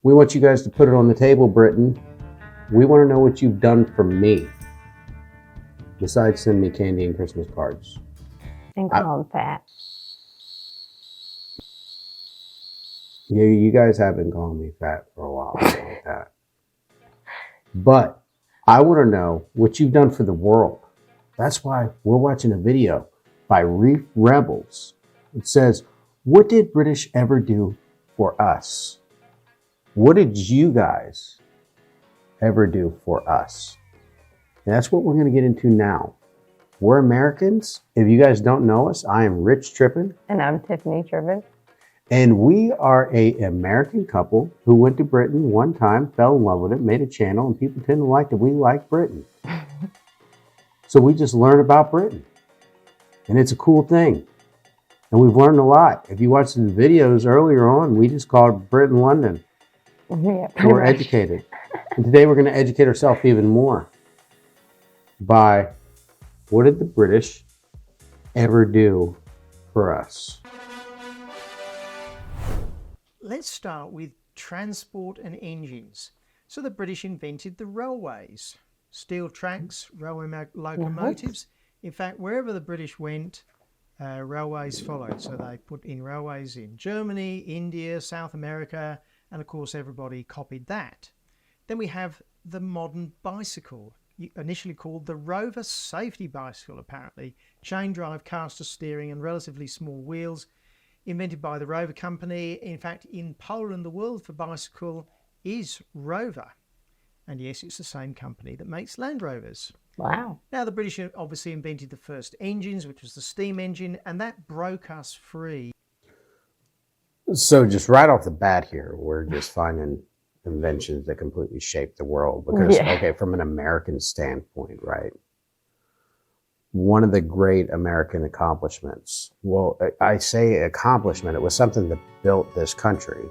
We want you guys to put it on the table, Britain. We want to know what you've done for me. Besides send me candy and Christmas cards. And call him fat. Yeah, you guys have been calling me fat for a while like that. But I want to know what you've done for the world. That's why we're watching a video by Reef Rebels. It says, what did British ever do for us? What did you guys ever do for us? And that's what we're going to get into now. We're Americans. If you guys don't know us, I am Rich Trippin. And I'm Tiffany Trippin. And we are an American couple who went to Britain one time, fell in love with it, made a channel, and people tend to like that we like Britain. So we just learn about Britain. And it's a cool thing. And we've learned a lot. If you watched the videos earlier on, we just called Britain London. Yeah, We're educated. And today we're going to educate ourselves even more by what did the British ever do for us? Let's start with transport and engines. So the British invented the railways, steel tracks, railway locomotives. In fact, wherever the British went, railways followed. So they put in railways in Germany, India, South America, and of course everybody copied that. Then we have the modern bicycle, initially called the Rover Safety Bicycle apparently, chain drive, caster steering and relatively small wheels, invented by the Rover Company. In fact, in Poland, the word for bicycle is Rover. And yes, it's the same company that makes Land Rovers. Wow. Now, the British obviously invented the first engines, which was the steam engine, and that broke us free. So just right off the bat here, we're just finding inventions that completely shaped the world. Because, okay, from an American standpoint, right? One of the great American accomplishments, well, I say accomplishment, it was something that built this country,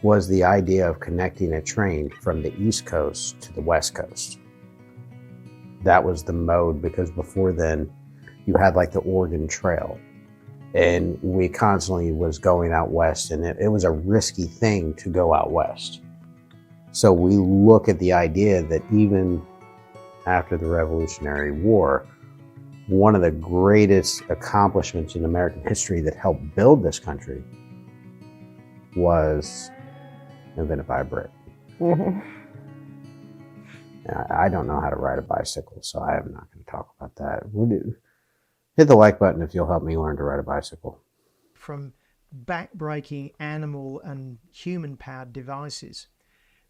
was the idea of connecting a train from the East Coast to the West Coast. That was the mode, because before then you had like the Oregon Trail, and we constantly was going out west, and it was a risky thing to go out west. So we look at the idea that even after the Revolutionary War, one of the greatest accomplishments in American history that helped build this country was invented by a Brit. I don't know how to ride a bicycle, so I am not going to talk about that. Hit the like button if you'll help me learn to ride a bicycle. From back-breaking animal and human-powered devices.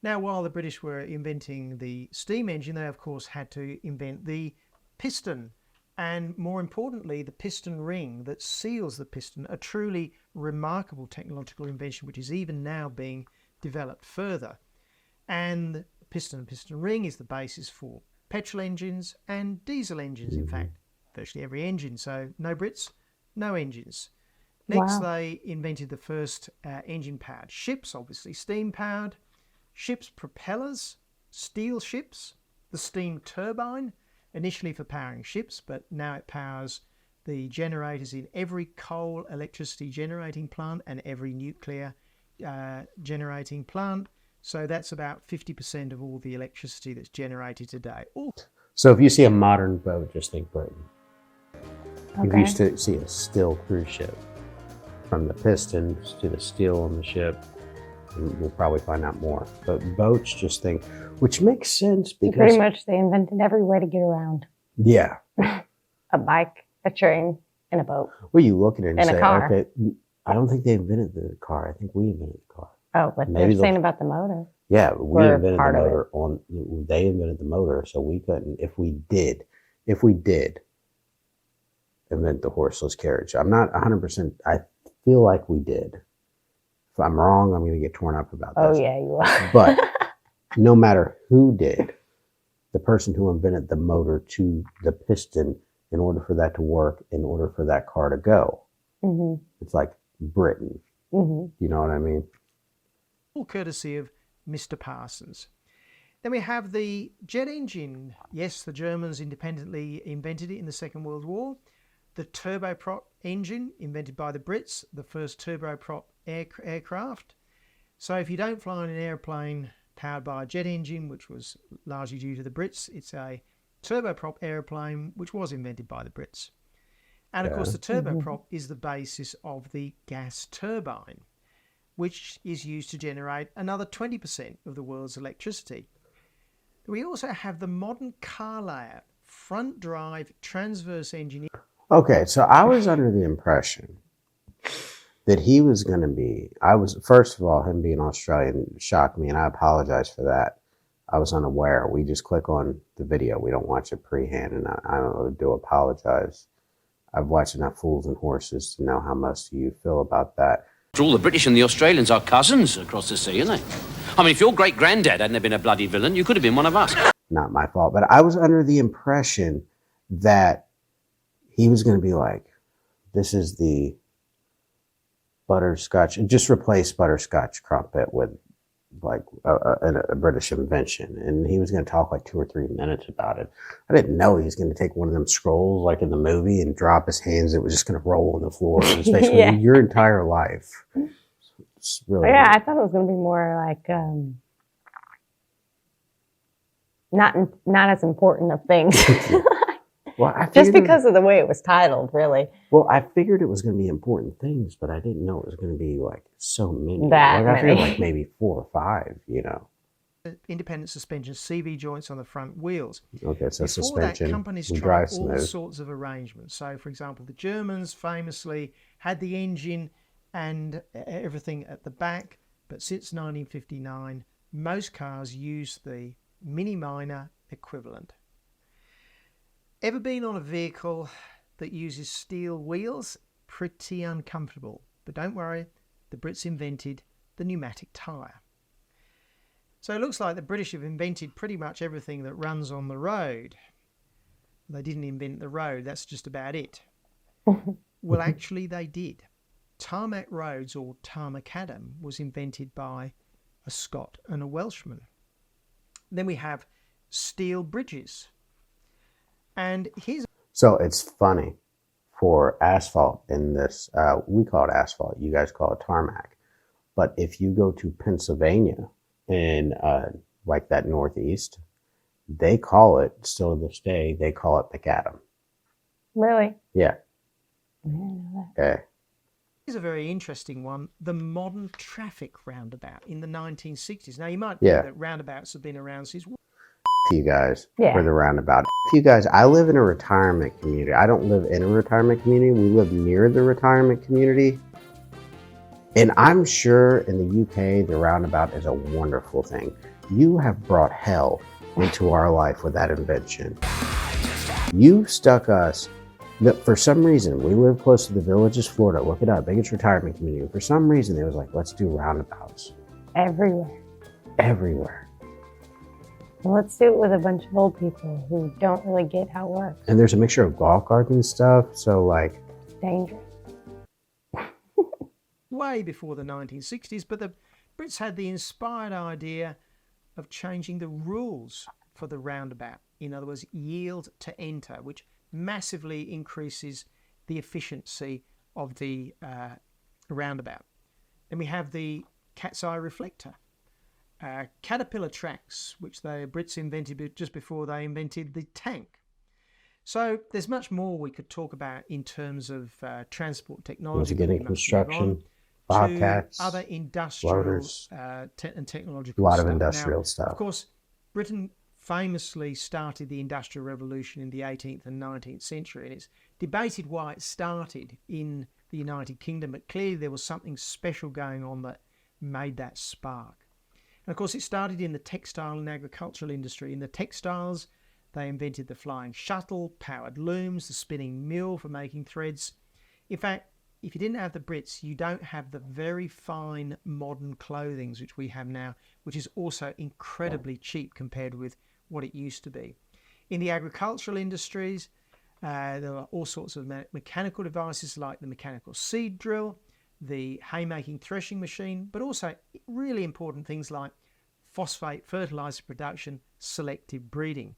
Now, while the British were inventing the steam engine, they of course had to invent the piston, and more importantly, the piston ring that seals the piston, a truly remarkable technological invention which is even now being developed further. And the piston ring is the basis for petrol engines and diesel engines, in fact, virtually every engine. So no Brits, no engines. Next, they invented the first engine-powered ships, obviously steam-powered. Ships' propellers, steel ships, the steam turbine, initially for powering ships, but now it powers the generators in every coal electricity generating plant and every nuclear generating plant. So that's about 50% of all the electricity that's generated today. So if you see a modern boat, just think Britain. If you see a steel cruise ship, from the pistons to the steel on the ship, and we'll probably find out more. But boats, just think, which makes sense because pretty much they invented every way to get around. Yeah. A bike, a train, and a boat. Well, you look at it and say, a car. Okay, I don't think they invented the car. I think we invented the car. Oh, but maybe they're saying about the motor. Yeah, we invented the motor they invented the motor, so we couldn't, if we did invent the horseless carriage. I'm not 100%, I feel like we did. If I'm wrong, I'm going to get torn up about this. Oh, yeah, you are. But no matter who did, the person who invented the motor to the piston, in order for that to work, in order for that car to go, it's like Britain. You know what I mean? All courtesy of Mr. Parsons. Then we have the jet engine. Yes, the Germans independently invented it in the Second World War. The turboprop engine, invented by the Brits, the first turboprop aircraft. So if you don't fly in an airplane powered by a jet engine, which was largely due to the Brits, it's a turboprop airplane, which was invented by the Brits. And of course, the turboprop is the basis of the gas turbine, which is used to generate another 20% of the world's electricity. We also have the modern car layout, front drive, transverse engine. Okay, so I was under the impression that he was going to be, first of all, him being Australian shocked me, and I apologize for that. I was unaware. We just click on the video. We don't watch it pre-hand, and I do apologize. I've watched enough Fools and Horses to know how much you feel about that. All the British and the Australians are cousins across the sea, aren't they? I mean, if your great-granddad hadn't been a bloody villain, you could have been one of us. Not my fault, but I was under the impression that he was going to be like, this is the butterscotch, just replace butterscotch crumpet with like a British invention. And he was going to talk like 2 or 3 minutes about it. I didn't know he was going to take one of them scrolls like in the movie and drop his hands. It was just going to roll on the floor. It was basically your entire life. It's really yeah, I thought it was going to be more like not as important of things. Well, just because of the way it was titled, really. Well, I figured it was going to be important things, but I didn't know it was going to be like so many. That I figured many. like maybe 4 or 5, you know. Independent suspension CV joints on the front wheels. Okay, so Before suspension, that, companies we tried drive all smooth. sorts of arrangements. So, for example, the Germans famously had the engine and everything at the back, but since 1959, most cars use the mini minor equivalent. Ever been on a vehicle that uses steel wheels? Pretty uncomfortable. But don't worry, the Brits invented the pneumatic tyre. So it looks like the British have invented pretty much everything that runs on the road. They didn't invent the road, that's just about it. Well, actually they did. Tarmac roads, or tarmacadam, was invented by a Scot and a Welshman. Then we have steel bridges. And here's... So it's funny for asphalt in this, we call it asphalt, you guys call it tarmac. But if you go to Pennsylvania in like that Northeast, they call it, still to this day, they call it macadam. Really? Yeah. I didn't know that. Okay. Here's a very interesting one, the modern traffic roundabout in the 1960s. Now, you might think that roundabouts have been around since... You guys Yeah. for the roundabout. You guys, I live in a retirement community. I don't live in a retirement community. We live near the retirement community. And I'm sure in the UK, the roundabout is a wonderful thing. You have brought hell into our life with that invention. You stuck us, for some reason, we live close to the Villages, Florida. Look it up, biggest retirement community. For some reason, they was like, let's do roundabouts. Everywhere. Everywhere. Well, let's do it with a bunch of old people who don't really get how it works. And there's a mixture of golf carts and stuff. So like, Dangerous. way before the 1960s, but the Brits had the inspired idea of changing the rules for the roundabout. In other words, yield to enter, which massively increases the efficiency of the roundabout. Then we have the cat's eye reflector. Caterpillar tracks, which the Brits invented just before they invented the tank. So there's much more we could talk about in terms of transport technology. once again, in construction, bobcats, other industrial loaders, and technological a lot stuff. of industrial Now, stuff. Of course, Britain famously started the Industrial Revolution in the 18th and 19th century, and it's debated why it started in the United Kingdom, but clearly there was something special going on that made that spark. And of course, it started in the textile and agricultural industry. In the textiles, they invented the flying shuttle, powered looms, the spinning mill for making threads. In fact, if you didn't have the Brits, you don't have the very fine modern clothing which we have now, which is also incredibly cheap compared with what it used to be. In the agricultural industries, there are all sorts of mechanical devices like the mechanical seed drill, the haymaking threshing machine, but also really important things like phosphate fertilizer production, selective breeding.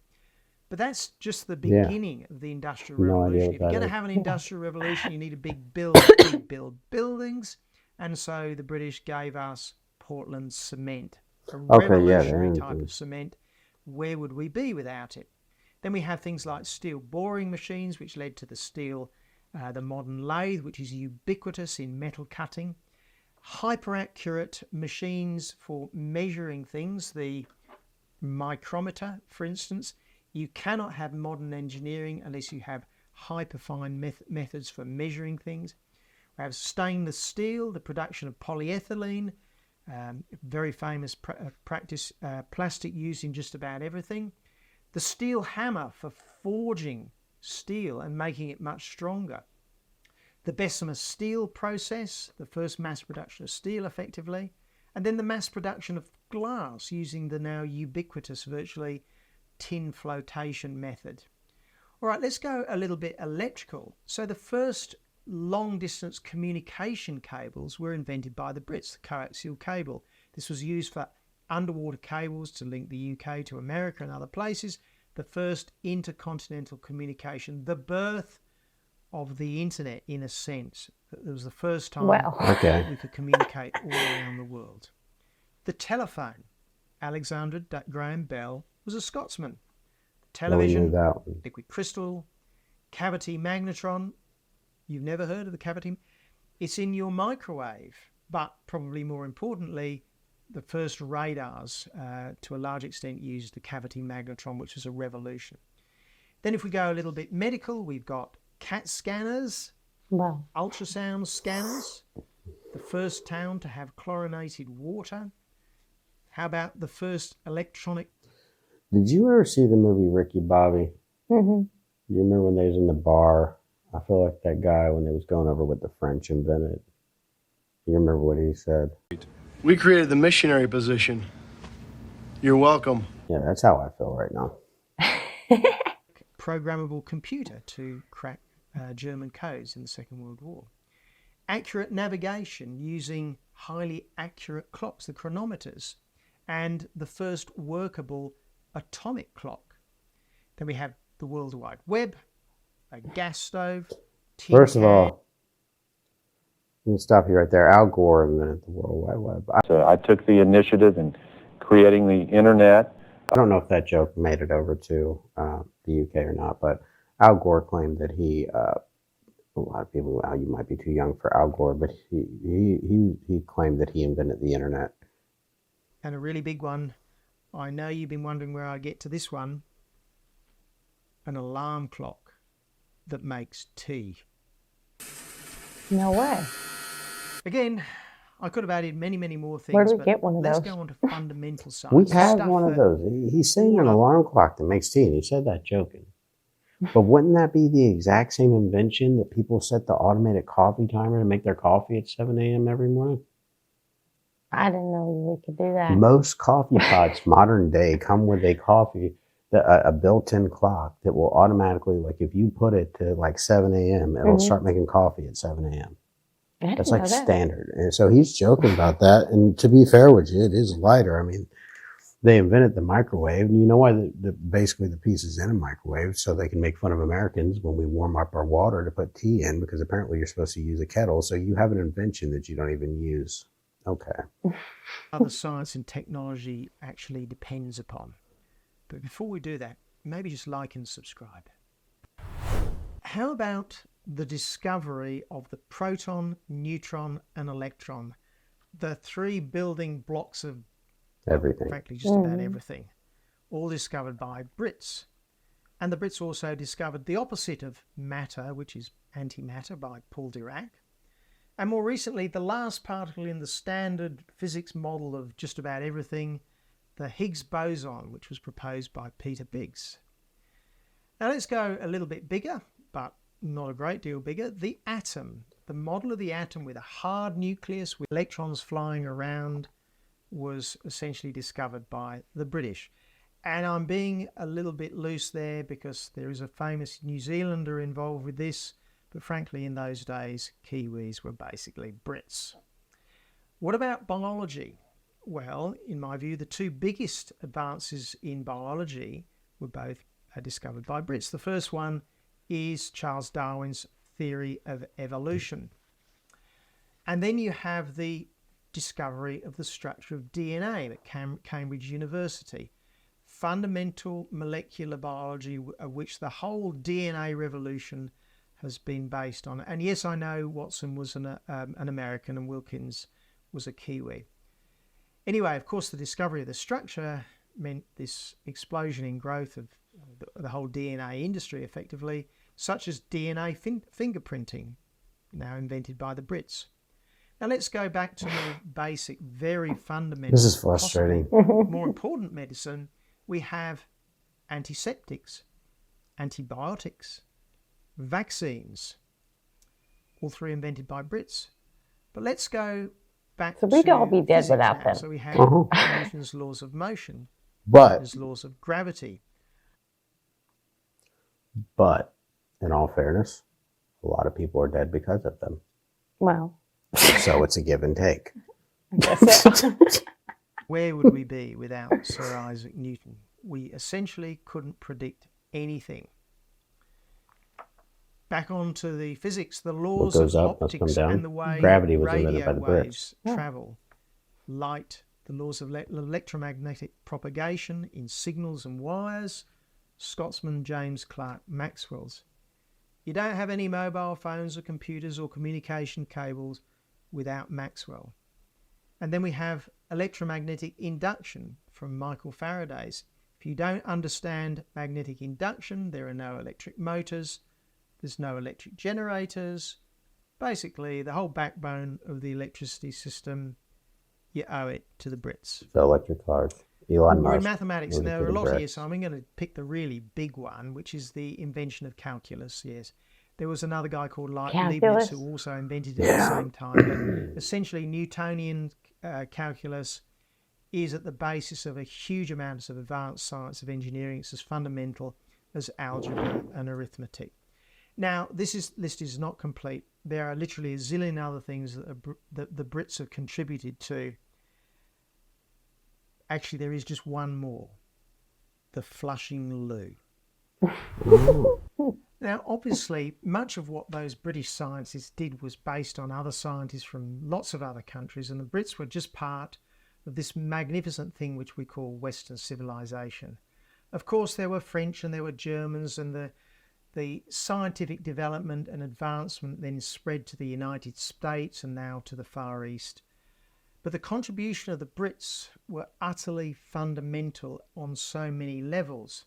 But that's just the beginning of the Industrial Revolution. If you're going to have an Industrial Revolution, you need a big build buildings. And so the British gave us Portland cement, a Okay, yeah, revolutionary there type is. of cement. Where would we be without it? Then we have things like steel boring machines, which led to the modern lathe, which is ubiquitous in metal cutting. Hyper-accurate machines for measuring things, the micrometer, for instance. You cannot have modern engineering unless you have hyperfine methods for measuring things. We have stainless steel, the production of polyethylene, very famous plastic used in just about everything. The steel hammer for forging steel and making it much stronger. The Bessemer steel process, the first mass production of steel effectively, and then the mass production of glass using the now ubiquitous virtually tin flotation method. All right, let's go a little bit electrical. So the first long distance communication cables were invented by the Brits, the coaxial cable. This was used for underwater cables to link the UK to America and other places. The first intercontinental communication, the birth of the internet in a sense. It was the first time Okay. we could communicate all around the world. The telephone, Alexander Graham Bell was a Scotsman. Television, that one. liquid crystal, cavity magnetron. You've never heard of the cavity? It's in your microwave, but probably more importantly, the first radars to a large extent used the cavity magnetron, which was a revolution. Then if we go a little bit medical, we've got CAT scanners, Wow. ultrasound scanners, the first town to have chlorinated water. How about the first electronic? Did you ever see the movie Ricky Bobby? Mm-hmm. You remember when they was in the bar? I feel like that guy when they was going over what the French invented. You remember what he said? We created the missionary position. You're welcome. Yeah, that's how I feel right now. Programmable computer to crack German codes in the Second World War. Accurate navigation using highly accurate clocks, the chronometers, and the first workable atomic clock. Then we have the World Wide Web, a gas stove. First of all, let me stop you right there. Al Gore invented the World Wide Web. I took the initiative in creating the internet. I don't know if that joke made it over to the UK or not, but Al Gore claimed that he, a lot of people, you might be too young for Al Gore, but he claimed that he invented the internet. And a really big one, I know you've been wondering where I get to this one, an alarm clock that makes tea. No way. Again, I could have added many, many more things. Where do we but get one of let's those? go on to fundamental science. We have Stuff one of that those. He's saying an all of- alarm clock that makes tea, and he said that joking. But wouldn't that be the exact same invention that people set the automated coffee timer to make their coffee at 7 a.m. every morning? I didn't know we could do that. Most coffee pots modern day come with a a built-in clock that will automatically, like if you put it to like 7 a.m., it'll start making coffee at 7 a.m. I didn't That's know like that. standard. And so he's joking about that. And to be fair with you, it is lighter. I mean, they invented the microwave. And you know why basically the piece is in a microwave? So they can make fun of Americans when we warm up our water to put tea in, because apparently you're supposed to use a kettle. So you have an invention that you don't even use. Okay. Other science and technology actually depends upon. But before we do that, maybe just like and subscribe. How about the discovery of the proton, neutron, and electron, the three building blocks of Everything. frankly just about everything, all discovered by Brits. And the Brits also discovered the opposite of matter, which is antimatter, by Paul Dirac. And more recently, the last particle in the standard physics model of just about everything, the Higgs boson, which was proposed by Peter Biggs. Now let's go a little bit bigger, but not a great deal bigger. The atom, the model of the atom with a hard nucleus with electrons flying around, was essentially discovered by the British. And I'm being a little bit loose there because there is a famous New Zealander involved with this, but frankly in those days Kiwis were basically Brits. What about biology? Well, in my view, the two biggest advances in biology were both discovered by Brits. The first one is Charles Darwin's theory of evolution. And then you have the discovery of the structure of DNA at Cambridge University. Fundamental molecular biology, of which the whole DNA revolution has been based on. And yes, I know Watson was an American and Wilkins was a Kiwi. Anyway, of course, the discovery of the structure meant this explosion in growth of the whole DNA industry, effectively, such as DNA fingerprinting, now invented by the Brits. Now let's go back to more basic, very fundamental. This is frustrating. More important medicine. We have antiseptics, antibiotics, vaccines, all three invented by Brits. But let's go back So we'd to all be dead physics without now. them. So we have Newton's laws of motion, But Newton's laws of gravity. in all fairness, a lot of people are dead because of them. Well, So it's a give and take. I guess so. Where would we be without Sir Isaac Newton? We essentially couldn't predict anything. Back onto the physics, the laws goes of up must come optics down. and the way Gravity was invented radio by the Brits. waves travel. Light, the laws of electromagnetic propagation in signals and wires. Scotsman James Clerk Maxwell's. You don't have any mobile phones or computers or communication cables without Maxwell. And then we have electromagnetic induction from Michael Faraday's. If you don't understand magnetic induction, there are no electric motors, there's no electric generators. Basically, the whole backbone of the electricity system, you owe it to the Brits. The electric cars. Elon We're in Musk. mathematics, and moved there to are a the lot Brits. here, so I'm going to pick the really big one, which is the invention of calculus, yes. There was another guy called Leibniz Calculus? who also invented it at the same time. But essentially, Newtonian calculus is at the basis of a huge amount of advanced science of engineering. It's as fundamental as algebra and arithmetic. Now, this list is not complete. There are literally a zillion other things that the Brits have contributed to. Actually, there is just one more. The Flushing Loo. Now, obviously, much of what those British scientists did was based on other scientists from lots of other countries, and the Brits were just part of this magnificent thing which we call Western civilization. Of course, there were French and there were Germans, and the scientific development and advancement then spread to the United States and now to the Far East. But the contribution of the Brits were utterly fundamental on so many levels.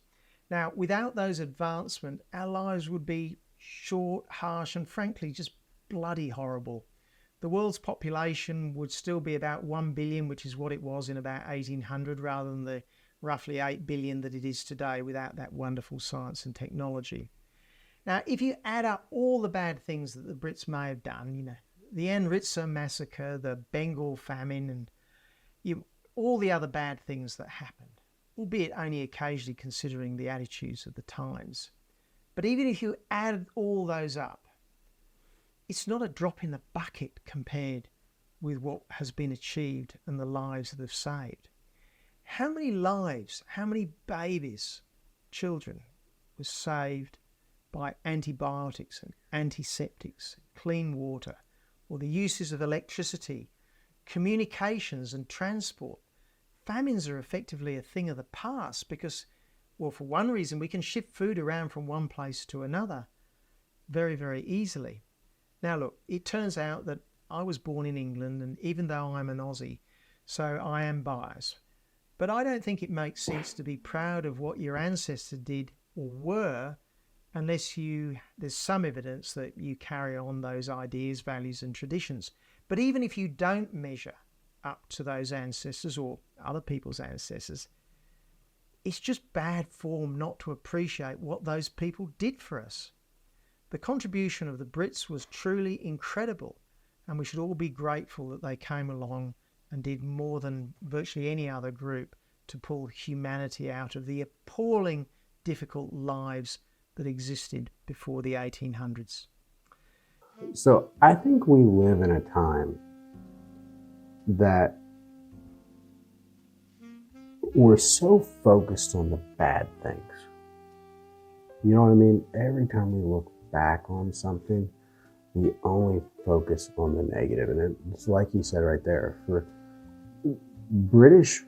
Now, without those advancements, our lives would be short, harsh, and frankly, just bloody horrible. The world's population would still be about 1 billion, which is what it was in about 1800, rather than the roughly 8 billion that it is today without that wonderful science and technology. Now, if you add up all the bad things that the Brits may have done, you know, the Amritsar massacre, the Bengal famine, and all the other bad things that happened, albeit only occasionally considering the attitudes of the times. But even if you add all those up, it's not a drop in the bucket compared with what has been achieved and the lives that have saved. How many lives, how many babies, children, were saved by antibiotics and antiseptics, clean water, or the uses of electricity, communications and transport? Famines are effectively a thing of the past because, well, for one reason, we can ship food around from one place to another very, very easily. Now, look, it turns out that I was born in England, and even though I'm an Aussie, so I am biased. But I don't think it makes sense to be proud of what your ancestors did or were unless there's some evidence that you carry on those ideas, values and traditions. But even if you don't measure up to those ancestors or other people's ancestors, it's just bad form not to appreciate what those people did for us. The contribution of the Brits was truly incredible, and we should all be grateful that they came along and did more than virtually any other group to pull humanity out of the appalling, difficult lives that existed before the 1800s. So I think we live in a time that we're so focused on the bad things. You know what I mean? Every time we look back on something, we only focus on the negative. And it's like you said right there, for British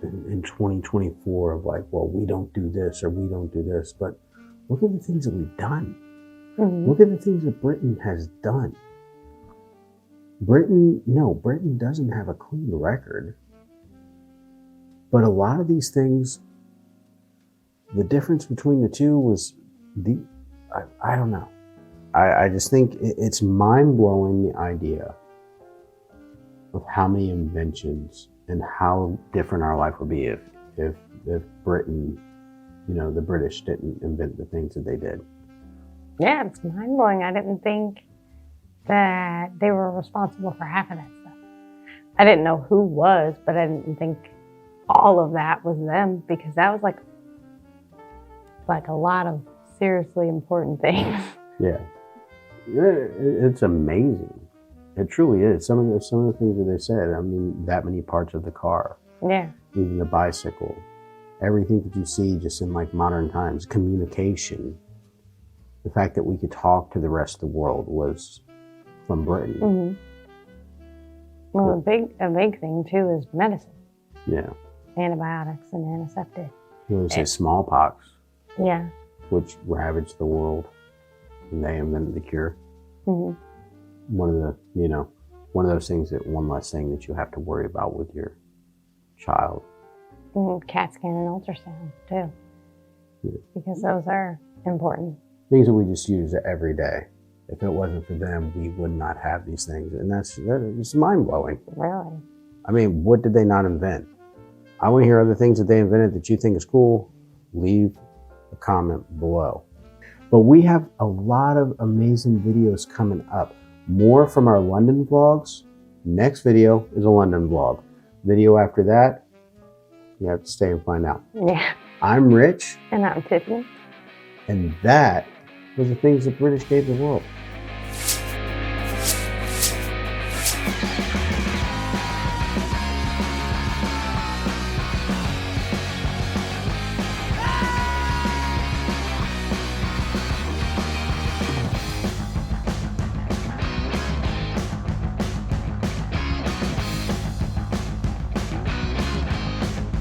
in 2024 of like, well, we don't do this or we don't do this, but look at the things that we've done. Mhm. Look at the things that Britain has done. Britain doesn't have a clean record. But a lot of these things, the difference between the two was I don't know. I just think it's mind-blowing, the idea of how many inventions and how different our life would be if Britain, the British didn't invent the things that they did. Yeah, it's mind blowing. I didn't think that they were responsible for half of that stuff. I didn't know who was, but I didn't think all of that was them, because that was like a lot of seriously important things. Yeah, it's amazing. It truly is. Some of the things that they said. I mean, that many parts of the car, Yeah. even the bicycle, everything that you see just in like modern times, communication. The fact that we could talk to the rest of the world was from Britain. Mm-hmm. Well, a big thing too is medicine, Yeah. antibiotics and antiseptic. You want to say smallpox, Yeah. which ravaged the world, and they invented the cure. Mm-hmm. One of those things one less thing that you have to worry about with your child. Mm-hmm. CAT scan and ultrasound too, because those are important. Things that we just use every day. If it wasn't for them, we would not have these things. And it's mind-blowing. Really? I mean, what did they not invent? I want to hear other things that they invented that you think is cool. Leave a comment below. But we have a lot of amazing videos coming up. More from our London vlogs. Next video is a London vlog. Video after that, you have to stay and find out. Yeah. I'm Rich, And I'm Tiffany. and that was the things that British gave the world.